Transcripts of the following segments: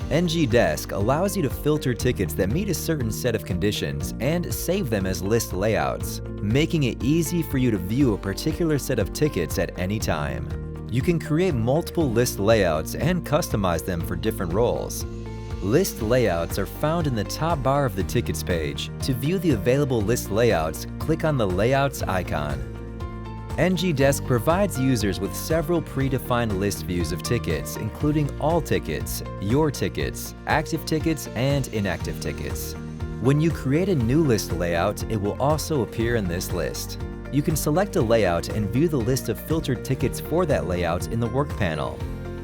ngDesk allows you to filter tickets that meet a certain set of conditions and save them as list layouts, making it easy for you to view a particular set of tickets at any time. You can create multiple list layouts and customize them for different roles. List layouts are found in the top bar of the Tickets page. To view the available list layouts, click on the Layouts icon. ngDesk provides users with several predefined list views of tickets, including all tickets, your tickets, active tickets, and inactive tickets. When you create a new list layout, it will also appear in this list. You can select a layout and view the list of filtered tickets for that layout in the Work panel.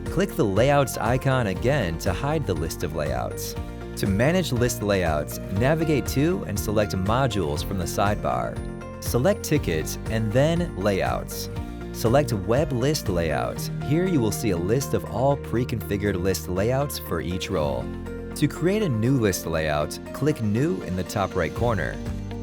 Click the Layouts icon again to hide the list of layouts. To manage list layouts, navigate to and select Modules from the sidebar. Select Tickets and then Layouts. Select Web List Layout. Here you will see a list of all pre-configured list layouts for each role. To create a new list layout, click New in the top right corner.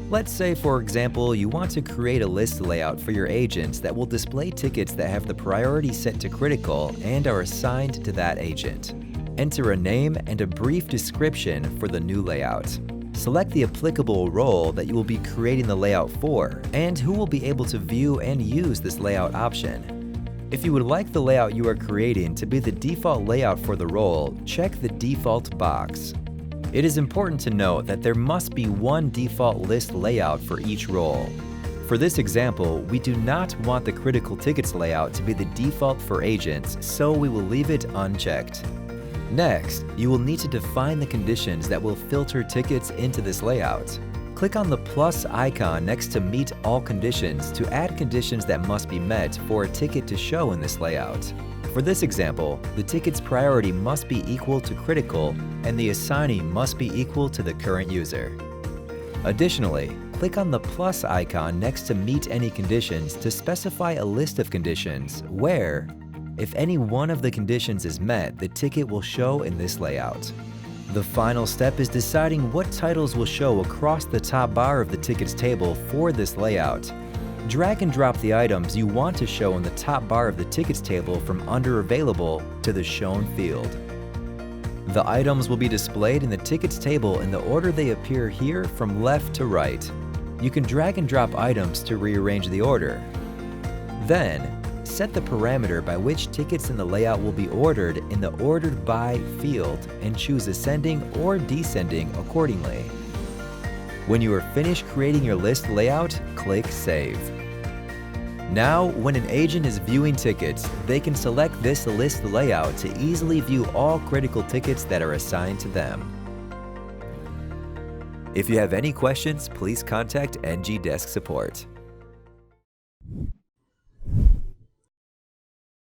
Let's say, for example, you want to create a list layout for your agents that will display tickets that have the priority set to critical and are assigned to that agent. Enter a name and a brief description for the new layout. Select the applicable role that you will be creating the layout for and who will be able to view and use this layout option. If you would like the layout you are creating to be the default layout for the role, check the Default box. It is important to note that there must be one default list layout for each role. For this example, we do not want the critical tickets layout to be the default for agents, so we will leave it unchecked. Next, you will need to define the conditions that will filter tickets into this layout. Click on the plus icon next to Meet All Conditions to add conditions that must be met for a ticket to show in this layout. For this example, the ticket's priority must be equal to critical and the assignee must be equal to the current user. Additionally, click on the plus icon next to Meet Any Conditions to specify a list of conditions where, if any one of the conditions is met, the ticket will show in this layout. The final step is deciding what titles will show across the top bar of the tickets table for this layout. Drag and drop the items you want to show in the top bar of the tickets table from under Available to the Shown field. The items will be displayed in the tickets table in the order they appear here from left to right. You can drag and drop items to rearrange the order. Then, set the parameter by which tickets in the layout will be ordered in the Ordered By field and choose ascending or descending accordingly. When you are finished creating your list layout, click Save. Now, when an agent is viewing tickets, they can select this list layout to easily view all critical tickets that are assigned to them. If you have any questions, please contact ngDesk support.